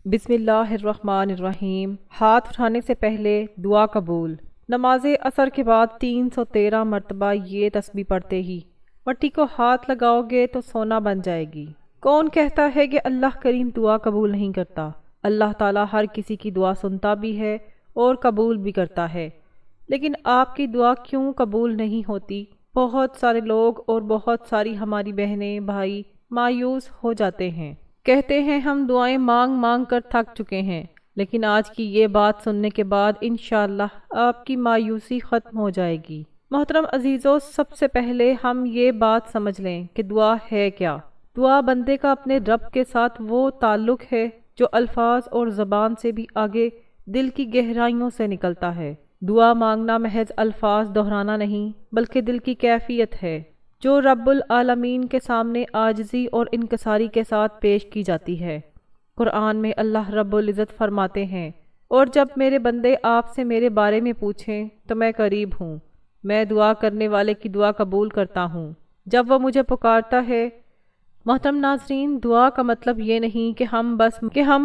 بسم اللہ الرحمن الرحیم۔ ہاتھ اٹھانے سے پہلے دعا قبول۔ نماز عصر کے بعد 313 مرتبہ یہ تسبیح پڑھتے ہی مٹی کو ہاتھ لگاؤ گے تو سونا بن جائے گی۔ کون کہتا ہے کہ اللہ کریم دعا قبول نہیں کرتا؟ اللہ تعالیٰ ہر کسی کی دعا سنتا بھی ہے اور قبول بھی کرتا ہے، لیکن آپ کی دعا کیوں قبول نہیں ہوتی؟ بہت سارے لوگ اور بہت ساری ہماری بہنیں بھائی مایوس ہو جاتے ہیں، کہتے ہیں ہم دعائیں مانگ مانگ کر تھک چکے ہیں، لیکن آج کی یہ بات سننے کے بعد انشاءاللہ آپ کی مایوسی ختم ہو جائے گی۔ محترم عزیزو، سب سے پہلے ہم یہ بات سمجھ لیں کہ دعا ہے کیا۔ دعا بندے کا اپنے رب کے ساتھ وہ تعلق ہے جو الفاظ اور زبان سے بھی آگے دل کی گہرائیوں سے نکلتا ہے۔ دعا مانگنا محض الفاظ دہرانا نہیں بلکہ دل کی کیفیت ہے جو رب العالمین کے سامنے عاجزی اور انکساری کے ساتھ پیش کی جاتی ہے۔ قرآن میں اللہ رب العزت فرماتے ہیں، اور جب میرے بندے آپ سے میرے بارے میں پوچھیں تو میں قریب ہوں، میں دعا کرنے والے کی دعا قبول کرتا ہوں جب وہ مجھے پکارتا ہے۔ محترم ناظرین، دعا کا مطلب یہ نہیں کہ ہم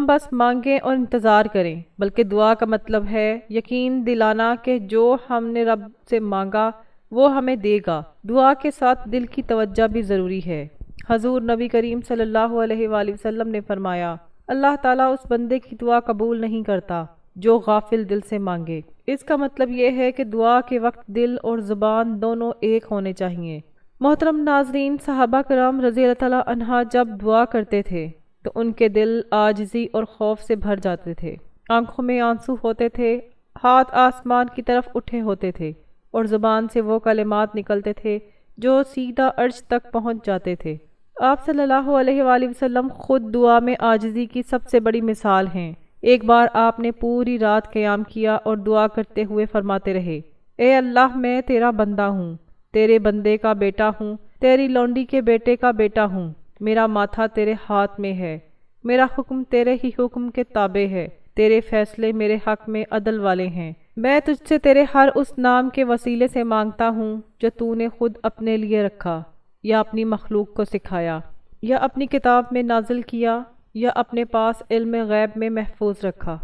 بس مانگیں اور انتظار کریں، بلکہ دعا کا مطلب ہے یقین دلانا کہ جو ہم نے رب سے مانگا وہ ہمیں دے گا۔ دعا کے ساتھ دل کی توجہ بھی ضروری ہے۔ حضور نبی کریم صلی اللہ علیہ وآلہ وسلم نے فرمایا، اللہ تعالیٰ اس بندے کی دعا قبول نہیں کرتا جو غافل دل سے مانگے۔ اس کا مطلب یہ ہے کہ دعا کے وقت دل اور زبان دونوں ایک ہونے چاہیے۔ محترم ناظرین، صحابہ کرام رضی اللہ تعالیٰ عنہ جب دعا کرتے تھے تو ان کے دل عاجزی اور خوف سے بھر جاتے تھے، آنکھوں میں آنسو ہوتے تھے، ہاتھ آسمان کی طرف اٹھے ہوتے تھے اور زبان سے وہ کلمات نکلتے تھے جو سیدھا عرش تک پہنچ جاتے تھے۔ آپ صلی اللہ علیہ وآلہ وسلم خود دعا میں عاجزی کی سب سے بڑی مثال ہیں۔ ایک بار آپ نے پوری رات قیام کیا اور دعا کرتے ہوئے فرماتے رہے، اے اللہ، میں تیرا بندہ ہوں، تیرے بندے کا بیٹا ہوں، تیری لونڈی کے بیٹے کا بیٹا ہوں، میرا ماتھا تیرے ہاتھ میں ہے، میرا حکم تیرے ہی حکم کے تابع ہے، تیرے فیصلے میرے حق میں عدل والے ہیں، میں تجھ سے تیرے ہر اس نام کے وسیلے سے مانگتا ہوں جو تو نے خود اپنے لیے رکھا یا اپنی مخلوق کو سکھایا یا اپنی کتاب میں نازل کیا یا اپنے پاس علم غیب میں محفوظ رکھا،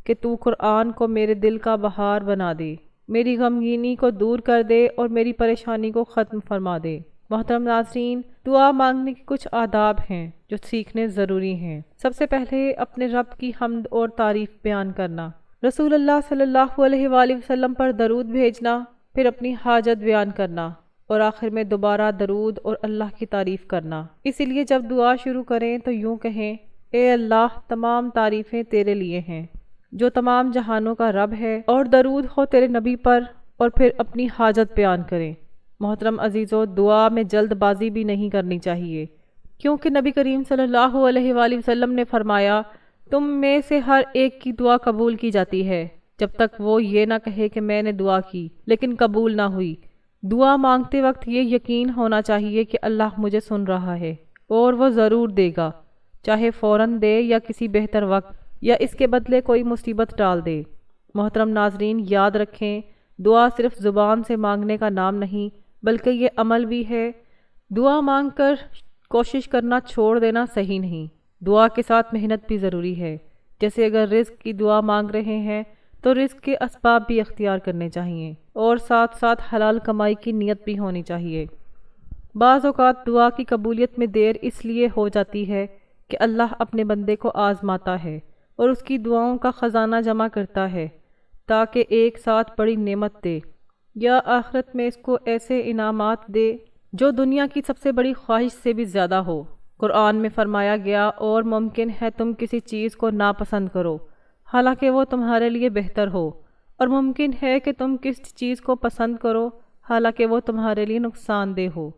کہ تو قرآن کو میرے دل کا بہار بنا دے، میری غمگینی کو دور کر دے اور میری پریشانی کو ختم فرما دے۔ محترم ناظرین، دعا مانگنے کے کچھ آداب ہیں جو سیکھنے ضروری ہیں۔ سب سے پہلے اپنے رب کی حمد اور تعریف بیان کرنا، رسول اللہ صلی اللہ علیہ وآلہ وسلم پر درود بھیجنا، پھر اپنی حاجت بیان کرنا اور آخر میں دوبارہ درود اور اللہ کی تعریف کرنا۔ اسی لیے جب دعا شروع کریں تو یوں کہیں، اے اللہ، تمام تعریفیں تیرے لیے ہیں جو تمام جہانوں کا رب ہے، اور درود ہو تیرے نبی پر، اور پھر اپنی حاجت بیان کریں۔ محترم عزیزو، دعا میں جلد بازی بھی نہیں کرنی چاہیے، کیونکہ نبی کریم صلی اللہ علیہ وآلہ وسلم نے فرمایا، تم میں سے ہر ایک کی دعا قبول کی جاتی ہے جب تک وہ یہ نہ کہے کہ میں نے دعا کی لیکن قبول نہ ہوئی۔ دعا مانگتے وقت یہ یقین ہونا چاہیے کہ اللہ مجھے سن رہا ہے اور وہ ضرور دے گا، چاہے فوراً دے یا کسی بہتر وقت، یا اس کے بدلے کوئی مصیبت ڈال دے۔ محترم ناظرین، یاد رکھیں، دعا صرف زبان سے مانگنے کا نام نہیں بلکہ یہ عمل بھی ہے۔ دعا مانگ کر کوشش کرنا چھوڑ دینا صحیح نہیں، دعا کے ساتھ محنت بھی ضروری ہے۔ جیسے اگر رزق کی دعا مانگ رہے ہیں تو رزق کے اسباب بھی اختیار کرنے چاہیے اور ساتھ ساتھ حلال کمائی کی نیت بھی ہونی چاہیے۔ بعض اوقات دعا کی قبولیت میں دیر اس لیے ہو جاتی ہے کہ اللہ اپنے بندے کو آزماتا ہے اور اس کی دعاؤں کا خزانہ جمع کرتا ہے تاکہ ایک ساتھ بڑی نعمت دے یا آخرت میں اس کو ایسے انعامات دے جو دنیا کی سب سے بڑی خواہش سے بھی زیادہ ہو۔ قرآن میں فرمایا گیا، اور ممکن ہے تم کسی چیز کو ناپسند کرو حالانکہ وہ تمہارے لیے بہتر ہو، اور ممکن ہے کہ تم کس چیز کو پسند کرو حالانکہ وہ تمہارے لیے نقصان دہ ہو،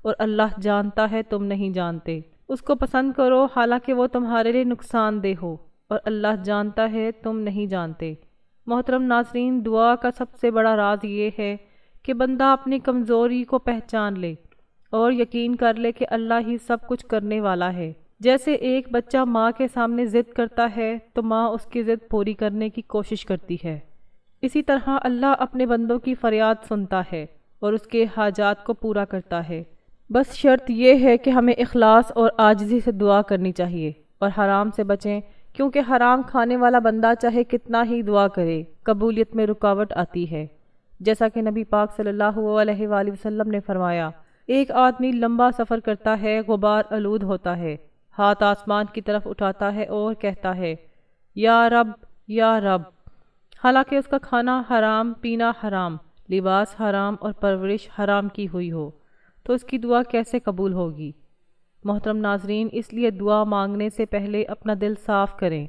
اور اللہ جانتا ہے تم نہیں جانتے۔ اس کو پسند کرو حالانکہ وہ تمہارے لیے نقصان دہ ہو، اور اللہ جانتا ہے تم نہیں جانتے۔ محترم ناظرین، دعا کا سب سے بڑا راز یہ ہے کہ بندہ اپنی کمزوری کو پہچان لے اور یقین کر لے کہ اللہ ہی سب کچھ کرنے والا ہے۔ جیسے ایک بچہ ماں کے سامنے ضد کرتا ہے تو ماں اس کی ضد پوری کرنے کی کوشش کرتی ہے، اسی طرح اللہ اپنے بندوں کی فریاد سنتا ہے اور اس کے حاجات کو پورا کرتا ہے۔ بس شرط یہ ہے کہ ہمیں اخلاص اور عاجزی سے دعا کرنی چاہیے اور حرام سے بچیں، کیونکہ حرام کھانے والا بندہ چاہے کتنا ہی دعا کرے قبولیت میں رکاوٹ آتی ہے۔ جیسا کہ نبی پاک صلی اللہ علیہ وآلہ وسلم نے فرمایا، ایک آدمی لمبا سفر کرتا ہے، غبار آلود ہوتا ہے، ہاتھ آسمان کی طرف اٹھاتا ہے اور کہتا ہے یا رب یا رب، حالانکہ اس کا کھانا حرام، پینا حرام، لباس حرام اور پرورش حرام کی ہوئی ہو، تو اس کی دعا کیسے قبول ہوگی؟ محترم ناظرین، اس لیے دعا مانگنے سے پہلے اپنا دل صاف کریں،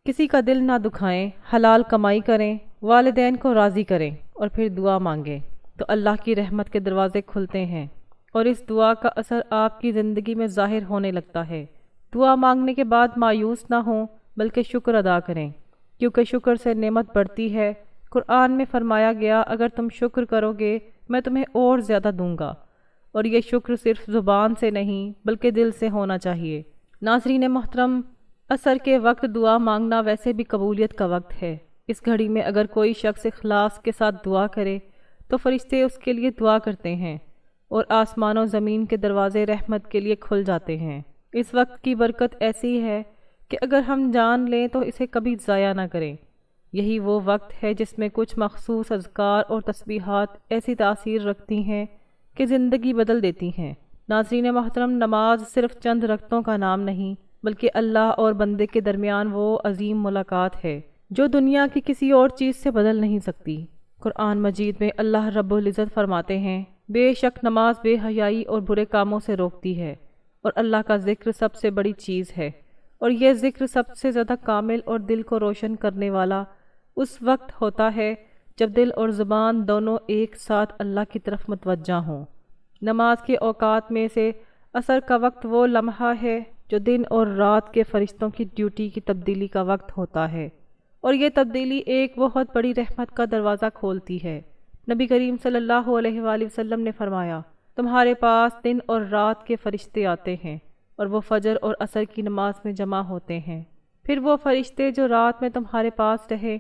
کسی کا دل نہ دکھائیں، حلال کمائی کریں، والدین کو راضی کریں اور پھر دعا مانگیں، تو اللہ کی رحمت کے دروازے کھلتے ہیں اور اس دعا کا اثر آپ کی زندگی میں ظاہر ہونے لگتا ہے۔ دعا مانگنے کے بعد مایوس نہ ہوں بلکہ شکر ادا کریں، کیونکہ شکر سے نعمت بڑھتی ہے۔ قرآن میں فرمایا گیا، اگر تم شکر کرو گے میں تمہیں اور زیادہ دوں گا، اور یہ شکر صرف زبان سے نہیں بلکہ دل سے ہونا چاہیے۔ ناظرین محترم، عصر کے وقت دعا مانگنا ویسے بھی قبولیت کا وقت ہے۔ اس گھڑی میں اگر کوئی شخص اخلاص کے ساتھ دعا کرے تو فرشتے اس کے لیے دعا کرتے ہیں اور آسمان و زمین کے دروازے رحمت کے لیے کھل جاتے ہیں۔ اس وقت کی برکت ایسی ہے کہ اگر ہم جان لیں تو اسے کبھی ضائع نہ کریں۔ یہی وہ وقت ہے جس میں کچھ مخصوص اذکار اور تسبیحات ایسی تاثیر رکھتی ہیں کہ زندگی بدل دیتی ہیں۔ ناظرین محترم، نماز صرف چند رکعتوں کا نام نہیں بلکہ اللہ اور بندے کے درمیان وہ عظیم ملاقات ہے جو دنیا کی کسی اور چیز سے بدل نہیں سکتی۔ قرآن مجید میں اللہ رب العزت فرماتے ہیں، بے شک نماز بے حیائی اور برے کاموں سے روکتی ہے، اور اللہ کا ذکر سب سے بڑی چیز ہے، اور یہ ذکر سب سے زیادہ کامل اور دل کو روشن کرنے والا اس وقت ہوتا ہے جب دل اور زبان دونوں ایک ساتھ اللہ کی طرف متوجہ ہوں۔ نماز کے اوقات میں سے عصر کا وقت وہ لمحہ ہے جو دن اور رات کے فرشتوں کی ڈیوٹی کی تبدیلی کا وقت ہوتا ہے، اور یہ تبدیلی ایک بہت بڑی رحمت کا دروازہ کھولتی ہے۔ نبی کریم صلی اللہ علیہ وآلہ وسلم نے فرمایا، تمہارے پاس دن اور رات کے فرشتے آتے ہیں اور وہ فجر اور عصر کی نماز میں جمع ہوتے ہیں، پھر وہ فرشتے جو رات میں تمہارے پاس رہے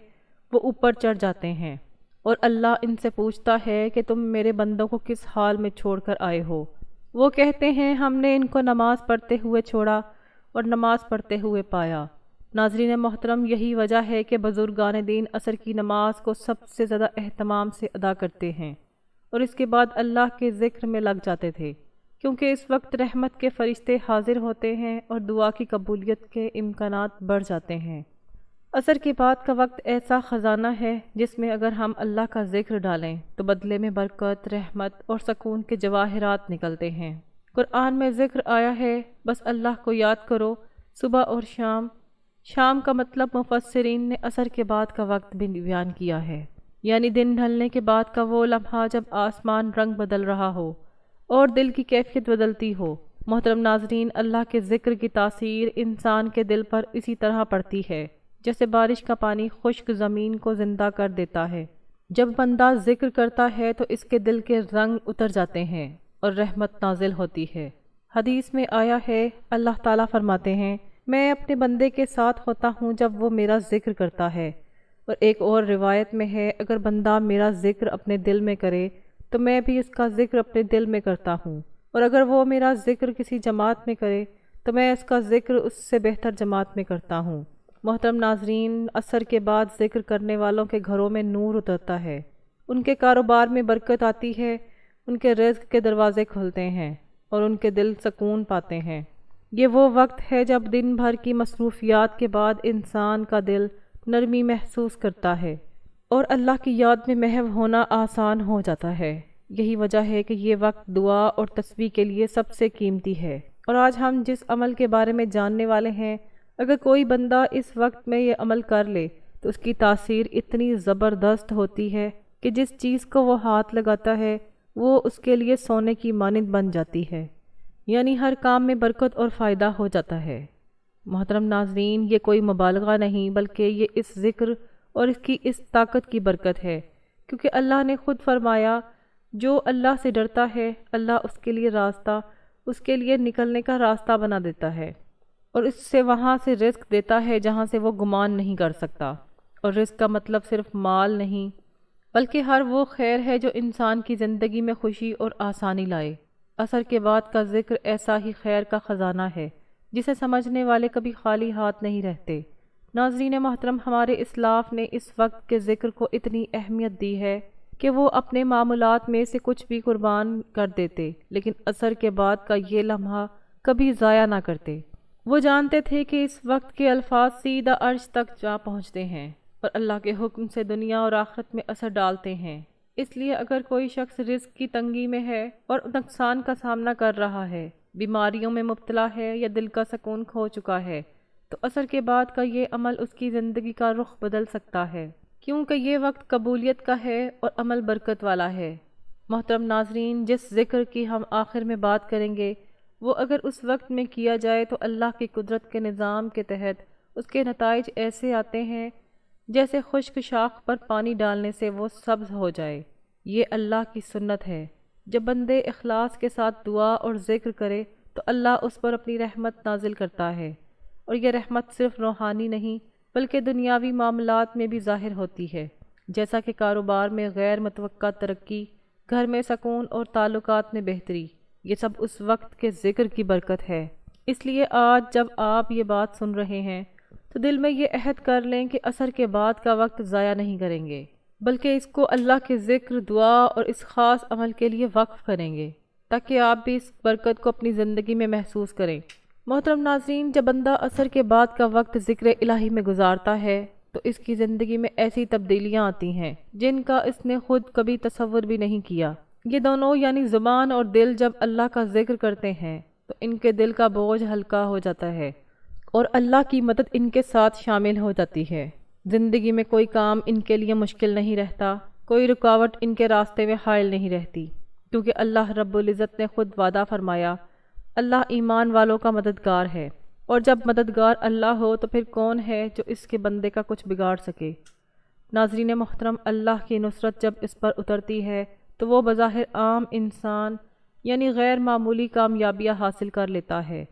وہ اوپر چڑھ جاتے ہیں، اور اللہ ان سے پوچھتا ہے کہ تم میرے بندوں کو کس حال میں چھوڑ کر آئے ہو؟ وہ کہتے ہیں، ہم نے ان کو نماز پڑھتے ہوئے چھوڑا اور نماز پڑھتے ہوئے پایا۔ ناظرین محترم، یہی وجہ ہے کہ بزرگان دین عصر کی نماز کو سب سے زیادہ اہتمام سے ادا کرتے ہیں اور اس کے بعد اللہ کے ذکر میں لگ جاتے تھے، کیونکہ اس وقت رحمت کے فرشتے حاضر ہوتے ہیں اور دعا کی قبولیت کے امکانات بڑھ جاتے ہیں۔ عصر کے بعد کا وقت ایسا خزانہ ہے جس میں اگر ہم اللہ کا ذکر ڈالیں تو بدلے میں برکت، رحمت اور سکون کے جواہرات نکلتے ہیں۔ قرآن میں ذکر آیا ہے، بس اللہ کو یاد کرو صبح اور شام۔ شام کا مطلب مفسرین نے عصر کے بعد کا وقت بھی بیان کیا ہے، یعنی دن ڈھلنے کے بعد کا وہ لمحہ جب آسمان رنگ بدل رہا ہو اور دل کی کیفیت بدلتی ہو۔ محترم ناظرین، اللہ کے ذکر کی تاثیر انسان کے دل پر اسی طرح پڑتی ہے جیسے بارش کا پانی خشک زمین کو زندہ کر دیتا ہے۔ جب بندہ ذکر کرتا ہے تو اس کے دل کے رنگ اتر جاتے ہیں اور رحمت نازل ہوتی ہے۔ حدیث میں آیا ہے، اللہ تعالیٰ فرماتے ہیں، میں اپنے بندے کے ساتھ ہوتا ہوں جب وہ میرا ذکر کرتا ہے، اور ایک اور روایت میں ہے، اگر بندہ میرا ذکر اپنے دل میں کرے تو میں بھی اس کا ذکر اپنے دل میں کرتا ہوں، اور اگر وہ میرا ذکر کسی جماعت میں کرے تو میں اس کا ذکر اس سے بہتر جماعت میں کرتا ہوں۔ محترم ناظرین، عصر کے بعد ذکر کرنے والوں کے گھروں میں نور اترتا ہے، ان کے کاروبار میں برکت آتی ہے، ان کے رزق کے دروازے کھلتے ہیں اور ان کے دل سکون پاتے ہیں۔ یہ وہ وقت ہے جب دن بھر کی مصروفیات کے بعد انسان کا دل نرمی محسوس کرتا ہے اور اللہ کی یاد میں محو ہونا آسان ہو جاتا ہے۔ یہی وجہ ہے کہ یہ وقت دعا اور تسبیح کے لیے سب سے قیمتی ہے، اور آج ہم جس عمل کے بارے میں جاننے والے ہیں، اگر کوئی بندہ اس وقت میں یہ عمل کر لے تو اس کی تاثیر اتنی زبردست ہوتی ہے کہ جس چیز کو وہ ہاتھ لگاتا ہے وہ اس کے لیے سونے کی مانند بن جاتی ہے، یعنی ہر کام میں برکت اور فائدہ ہو جاتا ہے۔ محترم ناظرین، یہ کوئی مبالغہ نہیں بلکہ یہ اس ذکر اور اس کی اس طاقت کی برکت ہے، کیونکہ اللہ نے خود فرمایا، جو اللہ سے ڈرتا ہے اللہ اس کے لیے راستہ، اس کے لیے نکلنے کا راستہ بنا دیتا ہے، اور اس سے وہاں سے رزق دیتا ہے جہاں سے وہ گمان نہیں کر سکتا۔ اور رزق کا مطلب صرف مال نہیں بلکہ ہر وہ خیر ہے جو انسان کی زندگی میں خوشی اور آسانی لائے۔ عصر کے بعد کا ذکر ایسا ہی خیر کا خزانہ ہے جسے سمجھنے والے کبھی خالی ہاتھ نہیں رہتے۔ ناظرین محترم، ہمارے اسلاف نے اس وقت کے ذکر کو اتنی اہمیت دی ہے کہ وہ اپنے معمولات میں سے کچھ بھی قربان کر دیتے، لیکن عصر کے بعد کا یہ لمحہ کبھی ضائع نہ کرتے۔ وہ جانتے تھے کہ اس وقت کے الفاظ سیدھا عرش تک جا پہنچتے ہیں اور اللہ کے حکم سے دنیا اور آخرت میں اثر ڈالتے ہیں۔ اس لیے اگر کوئی شخص رزق کی تنگی میں ہے اور نقصان کا سامنا کر رہا ہے، بیماریوں میں مبتلا ہے یا دل کا سکون کھو چکا ہے، تو عصر کے بعد کا یہ عمل اس کی زندگی کا رخ بدل سکتا ہے، کیونکہ یہ وقت قبولیت کا ہے اور عمل برکت والا ہے۔ محترم ناظرین، جس ذکر کی ہم آخر میں بات کریں گے، وہ اگر اس وقت میں کیا جائے تو اللہ کی قدرت کے نظام کے تحت اس کے نتائج ایسے آتے ہیں جیسے خشک شاخ پر پانی ڈالنے سے وہ سبز ہو جائے۔ یہ اللہ کی سنت ہے۔ جب بندے اخلاص کے ساتھ دعا اور ذکر کرے تو اللہ اس پر اپنی رحمت نازل کرتا ہے، اور یہ رحمت صرف روحانی نہیں بلکہ دنیاوی معاملات میں بھی ظاہر ہوتی ہے، جیسا کہ کاروبار میں غیر متوقع ترقی، گھر میں سکون اور تعلقات میں بہتری۔ یہ سب اس وقت کے ذکر کی برکت ہے۔ اس لیے آج جب آپ یہ بات سن رہے ہیں تو دل میں یہ عہد کر لیں کہ عصر کے بعد کا وقت ضائع نہیں کریں گے، بلکہ اس کو اللہ کے ذکر، دعا اور اس خاص عمل کے لیے وقف کریں گے تاکہ آپ بھی اس برکت کو اپنی زندگی میں محسوس کریں۔ محترم ناظرین، جب بندہ عصر کے بعد کا وقت ذکر الہی میں گزارتا ہے تو اس کی زندگی میں ایسی تبدیلیاں آتی ہیں جن کا اس نے خود کبھی تصور بھی نہیں کیا۔ یہ دونوں یعنی زبان اور دل جب اللہ کا ذکر کرتے ہیں تو ان کے دل کا بوجھ ہلکا ہو جاتا ہے اور اللہ کی مدد ان کے ساتھ شامل ہو جاتی ہے۔ زندگی میں کوئی کام ان کے لیے مشکل نہیں رہتا، کوئی رکاوٹ ان کے راستے میں حائل نہیں رہتی، کیونکہ اللہ رب العزت نے خود وعدہ فرمایا، اللہ ایمان والوں کا مددگار ہے، اور جب مددگار اللہ ہو تو پھر کون ہے جو اس کے بندے کا کچھ بگاڑ سکے۔ ناظرین محترم، اللہ کی نصرت جب اس پر اترتی ہے تو وہ بظاہر عام انسان یعنی غیر معمولی کامیابیاں حاصل کر لیتا ہے۔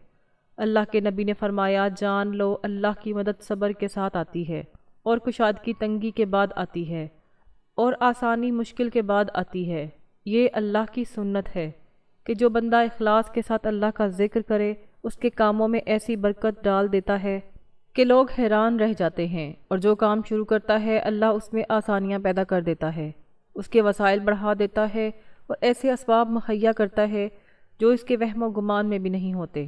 اللہ کے نبی نے فرمایا، جان لو اللہ کی مدد صبر کے ساتھ آتی ہے، اور کشادگی تنگی کے بعد آتی ہے، اور آسانی مشکل کے بعد آتی ہے۔ یہ اللہ کی سنت ہے کہ جو بندہ اخلاص کے ساتھ اللہ کا ذکر کرے، اس کے کاموں میں ایسی برکت ڈال دیتا ہے کہ لوگ حیران رہ جاتے ہیں، اور جو کام شروع کرتا ہے اللہ اس میں آسانیاں پیدا کر دیتا ہے، اس کے وسائل بڑھا دیتا ہے اور ایسے اسباب مہیا کرتا ہے جو اس کے وہم و گمان میں بھی نہیں ہوتے۔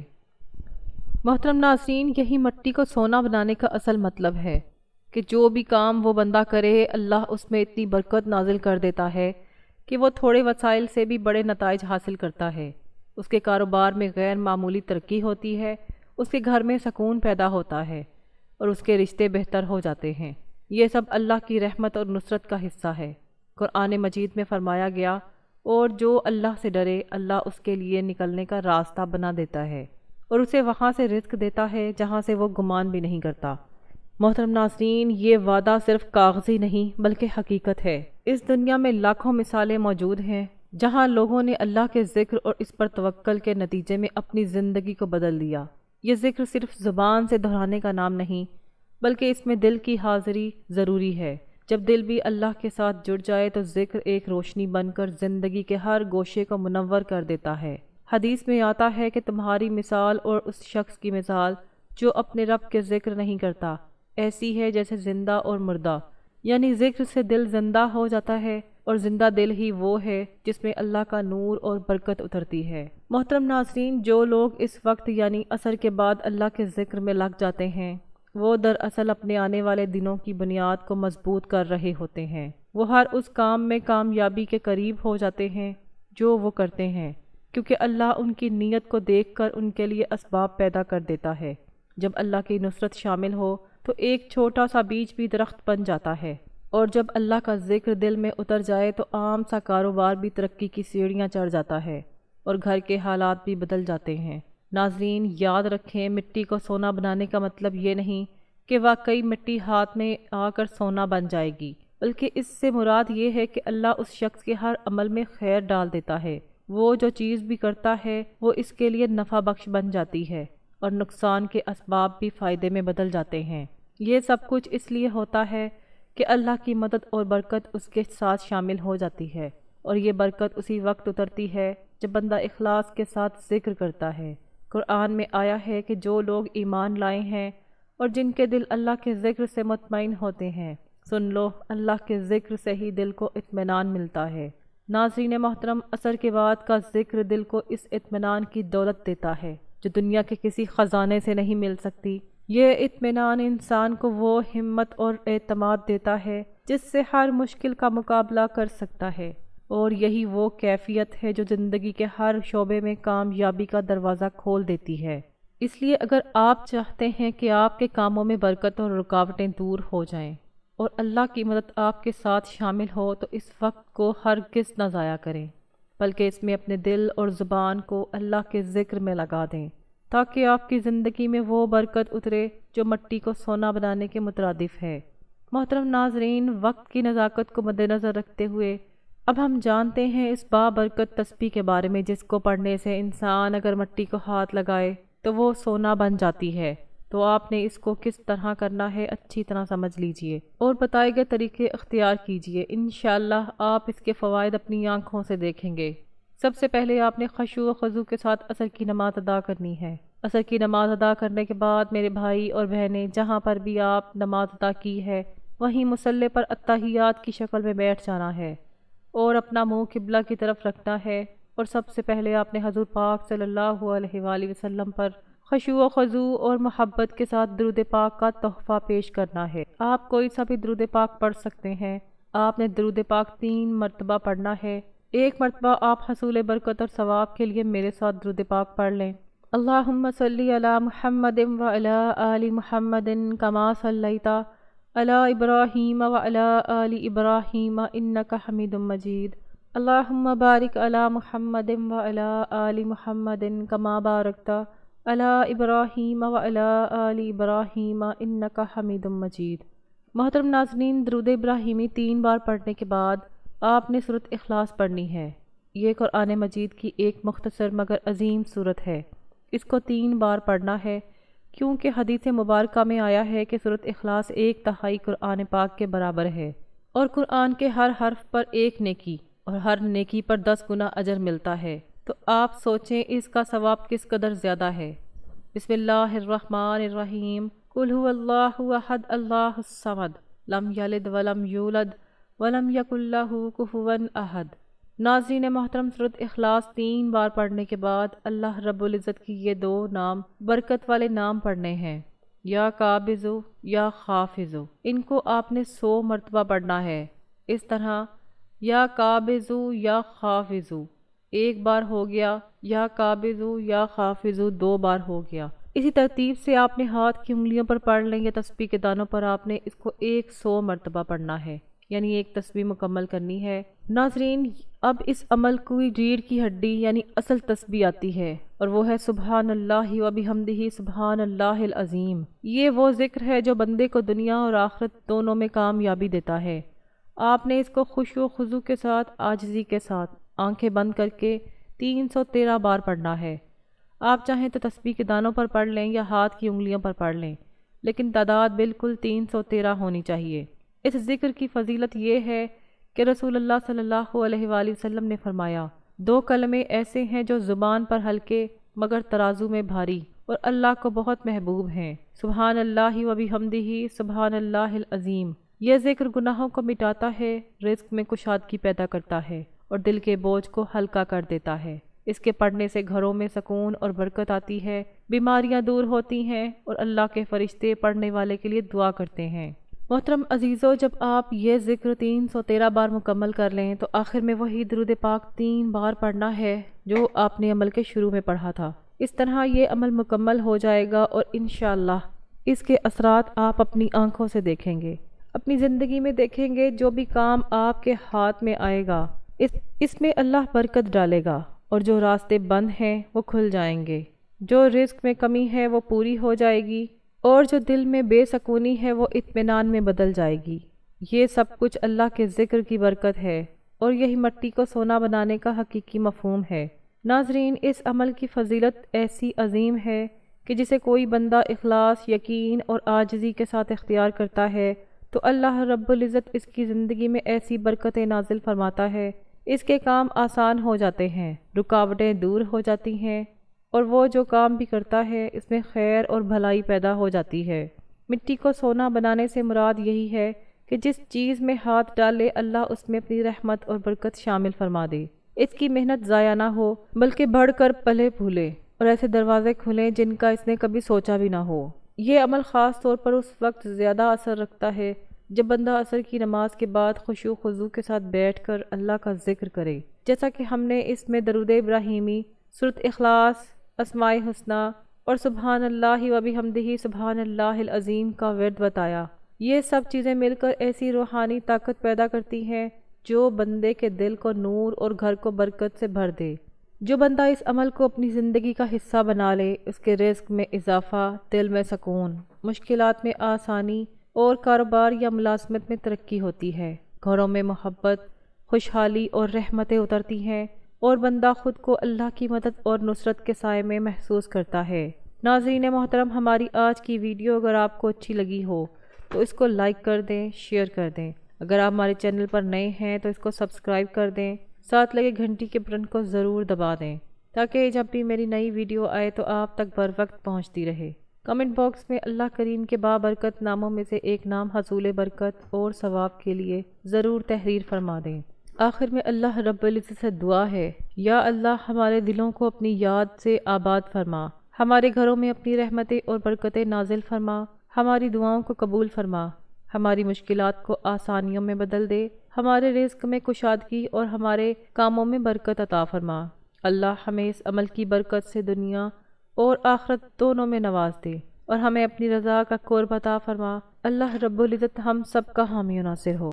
محترم ناظرین، یہی مٹی کو سونا بنانے کا اصل مطلب ہے کہ جو بھی کام وہ بندہ کرے اللہ اس میں اتنی برکت نازل کر دیتا ہے کہ وہ تھوڑے وسائل سے بھی بڑے نتائج حاصل کرتا ہے۔ اس کے کاروبار میں غیر معمولی ترقی ہوتی ہے، اس کے گھر میں سکون پیدا ہوتا ہے، اور اس کے رشتے بہتر ہو جاتے ہیں۔ یہ سب اللہ کی رحمت اور نصرت کا حصہ ہے۔ قرآن مجید میں فرمایا گیا، اور جو اللہ سے ڈرے اللہ اس کے لیے نکلنے کا راستہ بنا دیتا ہے، اور اسے وہاں سے رزق دیتا ہے جہاں سے وہ گمان بھی نہیں کرتا۔ محترم ناظرین، یہ وعدہ صرف کاغذی نہیں بلکہ حقیقت ہے۔ اس دنیا میں لاکھوں مثالیں موجود ہیں جہاں لوگوں نے اللہ کے ذکر اور اس پر توکل کے نتیجے میں اپنی زندگی کو بدل دیا۔ یہ ذکر صرف زبان سے دہرانے کا نام نہیں بلکہ اس میں دل کی حاضری ضروری ہے۔ جب دل بھی اللہ کے ساتھ جڑ جائے تو ذکر ایک روشنی بن کر زندگی کے ہر گوشے کو منور کر دیتا ہے۔ حدیث میں آتا ہے کہ تمہاری مثال اور اس شخص کی مثال جو اپنے رب کے ذکر نہیں کرتا ایسی ہے جیسے زندہ اور مردہ، یعنی ذکر سے دل زندہ ہو جاتا ہے، اور زندہ دل ہی وہ ہے جس میں اللہ کا نور اور برکت اترتی ہے۔ محترم ناظرین، جو لوگ اس وقت یعنی عصر کے بعد اللہ کے ذکر میں لگ جاتے ہیں وہ دراصل اپنے آنے والے دنوں کی بنیاد کو مضبوط کر رہے ہوتے ہیں۔ وہ ہر اس کام میں کامیابی کے قریب ہو جاتے ہیں جو وہ کرتے ہیں، کیونکہ اللہ ان کی نیت کو دیکھ کر ان کے لیے اسباب پیدا کر دیتا ہے۔ جب اللہ کی نصرت شامل ہو تو ایک چھوٹا سا بیج بھی درخت بن جاتا ہے، اور جب اللہ کا ذکر دل میں اتر جائے تو عام سا کاروبار بھی ترقی کی سیڑھیاں چڑھ جاتا ہے، اور گھر کے حالات بھی بدل جاتے ہیں۔ ناظرین، یاد رکھیں، مٹی کو سونا بنانے کا مطلب یہ نہیں کہ واقعی مٹی ہاتھ میں آ کر سونا بن جائے گی، بلکہ اس سے مراد یہ ہے کہ اللہ اس شخص کے ہر عمل میں خیر ڈال دیتا ہے۔ وہ جو چیز بھی کرتا ہے وہ اس کے لیے نفع بخش بن جاتی ہے، اور نقصان کے اسباب بھی فائدے میں بدل جاتے ہیں۔ یہ سب کچھ اس لیے ہوتا ہے کہ اللہ کی مدد اور برکت اس کے ساتھ شامل ہو جاتی ہے، اور یہ برکت اسی وقت اترتی ہے جب بندہ اخلاص کے ساتھ ذکر کرتا ہے۔ قرآن میں آیا ہے کہ جو لوگ ایمان لائے ہیں اور جن کے دل اللہ کے ذکر سے مطمئن ہوتے ہیں، سن لو اللہ کے ذکر سے ہی دل کو اطمینان ملتا ہے۔ ناظرین محترم، عصر کے بعد کا ذکر دل کو اس اطمینان کی دولت دیتا ہے جو دنیا کے کسی خزانے سے نہیں مل سکتی۔ یہ اطمینان انسان کو وہ ہمت اور اعتماد دیتا ہے جس سے ہر مشکل کا مقابلہ کر سکتا ہے، اور یہی وہ کیفیت ہے جو زندگی کے ہر شعبے میں کامیابی کا دروازہ کھول دیتی ہے۔ اس لیے اگر آپ چاہتے ہیں کہ آپ کے کاموں میں برکت اور رکاوٹیں دور ہو جائیں اور اللہ کی مدد آپ کے ساتھ شامل ہو، تو اس وقت کو ہرگز نہ ضائع کریں، بلکہ اس میں اپنے دل اور زبان کو اللہ کے ذکر میں لگا دیں تاکہ آپ کی زندگی میں وہ برکت اترے جو مٹی کو سونا بنانے کے مترادف ہے۔ محترم ناظرین، وقت کی نزاکت کو مد نظر رکھتے ہوئے اب ہم جانتے ہیں اس بابرکت تسبیح کے بارے میں، جس کو پڑھنے سے انسان اگر مٹی کو ہاتھ لگائے تو وہ سونا بن جاتی ہے۔ تو آپ نے اس کو کس طرح کرنا ہے اچھی طرح سمجھ لیجئے اور بتائے گئے طریقے اختیار کیجئے، انشاءاللہ آپ اس کے فوائد اپنی آنکھوں سے دیکھیں گے۔ سب سے پہلے آپ نے خشوع و خضوع کے ساتھ عصر کی نماز ادا کرنی ہے۔ عصر کی نماز ادا کرنے کے بعد میرے بھائی اور بہنیں، جہاں پر بھی آپ نماز ادا کی ہے وہیں مصلی پر اتحیات کی شکل میں بیٹھ جانا ہے اور اپنا منہ قبلہ کی طرف رکھنا ہے، اور سب سے پہلے آپ نے حضور پاک صلی اللہ علیہ وآلہ وسلم پر خشوع و خضوع اور محبت کے ساتھ درود پاک کا تحفہ پیش کرنا ہے۔ آپ کوئی سا بھی درود پاک پڑھ سکتے ہیں۔ آپ نے درود پاک 3 مرتبہ پڑھنا ہے۔ ایک مرتبہ آپ حصول برکت اور ثواب کے لیے میرے ساتھ درود پاک پڑھ لیں۔ اللہم صلی علی محمد وعلی آل محمد کما صلیت علی ابراہیم وعلی آل ابراہیم انک حمید مجید۔ اللہم بارک علی محمد وعلی آل محمد کما بارکت علی ابراہیم وعلی آل ابراہیم انک حمید مجید۔ محترم ناظرین، درود ابراہیمی 3 بار پڑھنے کے بعد آپ نے سورۃ اخلاص پڑھنی ہے۔ یہ قرآن مجید کی ایک مختصر مگر عظیم سورت ہے۔ اس کو 3 بار پڑھنا ہے کیونکہ حدیث مبارکہ میں آیا ہے کہ سورۃ اخلاص 1/3 قرآن پاک کے برابر ہے، اور قرآن کے ہر حرف پر 1 نیکی اور ہر نیکی پر 10 گنا اجر ملتا ہے۔ تو آپ سوچیں اس کا ثواب کس قدر زیادہ ہے۔ بسم اللہ الرحمن الرحیم۔ قل هو اللہ احد اللہ الصمد لم یلد ولم یولد ولم یکن لہ کفوا احد۔ ناظرین محترم، سورۃ اخلاص 3 بار پڑھنے کے بعد اللہ رب العزت کی یہ 2 نام برکت والے نام پڑھنے ہیں، یا قابض یا خافض۔ ان کو آپ نے 100 مرتبہ پڑھنا ہے۔ اس طرح یا قابض یا خافض 1 بار ہو گیا، یا قابض یا خافض 2 بار ہو گیا۔ اسی ترتیب سے آپ نے ہاتھ کی انگلیوں پر پڑھ لیں یا تسبیح کے دانوں پر آپ نے اس کو 100 مرتبہ پڑھنا ہے، یعنی ایک تسبیح مکمل کرنی ہے۔ ناظرین، اب اس عمل کی ریڑھ کی ہڈی یعنی اصل تسبیح آتی ہے، اور وہ ہے سبحان اللہ و بحمدہ سبحان اللہ العظیم۔ یہ وہ ذکر ہے جو بندے کو دنیا اور آخرت دونوں میں کامیابی دیتا ہے۔ آپ نے اس کو خشوع و خضوع کے ساتھ، عاجزی کے ساتھ، آنکھیں بند کر کے 313 بار پڑھنا ہے۔ آپ چاہیں تو تسبیح کے دانوں پر پڑھ لیں یا ہاتھ کی انگلیوں پر پڑھ لیں، لیکن تعداد بالکل 313 ہونی چاہیے۔ اس ذکر کی فضیلت یہ ہے کہ رسول اللہ صلی اللہ علیہ وآلہ وسلم نے فرمایا، 2 کلمے ایسے ہیں جو زبان پر ہلکے مگر ترازو میں بھاری اور اللہ کو بہت محبوب ہیں، سبحان اللہ و بحمدہ سبحان اللہ العظیم۔ یہ ذکر گناہوں کو مٹاتا ہے، رزق میں کشادگی پیدا کرتا ہے اور دل کے بوجھ کو ہلکا کر دیتا ہے۔ اس کے پڑھنے سے گھروں میں سکون اور برکت آتی ہے، بیماریاں دور ہوتی ہیں اور اللہ کے فرشتے پڑھنے والے کے لیے دعا کرتے ہیں۔ محترم عزیزو، جب آپ یہ ذکر 313 بار مکمل کر لیں تو آخر میں وہی درود پاک 3 بار پڑھنا ہے جو آپ نے عمل کے شروع میں پڑھا تھا۔ اس طرح یہ عمل مکمل ہو جائے گا اور انشاءاللہ اس کے اثرات آپ اپنی آنکھوں سے دیکھیں گے، اپنی زندگی میں دیکھیں گے۔ جو بھی کام آپ کے ہاتھ میں آئے گا اس میں اللہ برکت ڈالے گا، اور جو راستے بند ہیں وہ کھل جائیں گے، جو رزق میں کمی ہے وہ پوری ہو جائے گی، اور جو دل میں بے سکونی ہے وہ اطمینان میں بدل جائے گی۔ یہ سب کچھ اللہ کے ذکر کی برکت ہے، اور یہی مٹی کو سونا بنانے کا حقیقی مفہوم ہے۔ ناظرین، اس عمل کی فضیلت ایسی عظیم ہے کہ جسے کوئی بندہ اخلاص، یقین اور عاجزی کے ساتھ اختیار کرتا ہے تو اللہ رب العزت اس کی زندگی میں ایسی برکتیں نازل فرماتا ہے، اس کے کام آسان ہو جاتے ہیں، رکاوٹیں دور ہو جاتی ہیں، اور وہ جو کام بھی کرتا ہے اس میں خیر اور بھلائی پیدا ہو جاتی ہے۔ مٹی کو سونا بنانے سے مراد یہی ہے کہ جس چیز میں ہاتھ ڈالے اللہ اس میں اپنی رحمت اور برکت شامل فرما دے، اس کی محنت ضائع نہ ہو بلکہ بڑھ کر پلے پھولے اور ایسے دروازے کھلیں جن کا اس نے کبھی سوچا بھی نہ ہو۔ یہ عمل خاص طور پر اس وقت زیادہ اثر رکھتا ہے جب بندہ عصر کی نماز کے بعد خشوع و خضوع کے ساتھ بیٹھ کر اللہ کا ذکر کرے، جیسا کہ ہم نے اس میں درود ابراہیمی، سورۃ اخلاص، اسماء حسنی اور سبحان اللہ و بحمدہ سبحان اللہ العظیم کا ورد بتایا۔ یہ سب چیزیں مل کر ایسی روحانی طاقت پیدا کرتی ہیں جو بندے کے دل کو نور اور گھر کو برکت سے بھر دے۔ جو بندہ اس عمل کو اپنی زندگی کا حصہ بنا لے، اس کے رزق میں اضافہ، دل میں سکون، مشکلات میں آسانی اور کاروبار یا ملازمت میں ترقی ہوتی ہے، گھروں میں محبت، خوشحالی اور رحمتیں اترتی ہیں اور بندہ خود کو اللہ کی مدد اور نصرت کے سائے میں محسوس کرتا ہے۔ ناظرین محترم، ہماری آج کی ویڈیو اگر آپ کو اچھی لگی ہو تو اس کو لائک کر دیں، شیئر کر دیں۔ اگر آپ ہمارے چینل پر نئے ہیں تو اس کو سبسکرائب کر دیں، ساتھ لگے گھنٹی کے بٹن کو ضرور دبا دیں تاکہ جب بھی میری نئی ویڈیو آئے تو آپ تک بر وقت پہنچتی رہے۔ کمنٹ باکس میں اللہ کریم کے بابرکت ناموں میں سے ایک نام حصول برکت اور ثواب کے لیے ضرور تحریر فرما دیں۔ آخر میں اللہ رب العزت سے دعا ہے، یا اللہ ہمارے دلوں کو اپنی یاد سے آباد فرما، ہمارے گھروں میں اپنی رحمتیں اور برکتیں نازل فرما، ہماری دعاؤں کو قبول فرما، ہماری مشکلات کو آسانیوں میں بدل دے، ہمارے رزق میں کشادگی اور ہمارے کاموں میں برکت عطا فرما۔ اللہ ہمیں اس عمل کی برکت سے دنیا اور آخرت دونوں میں نواز دے اور ہمیں اپنی رضا کا قرب عطا فرما۔ اللہ رب العزت ہم سب کا حامی و ناصر ہو۔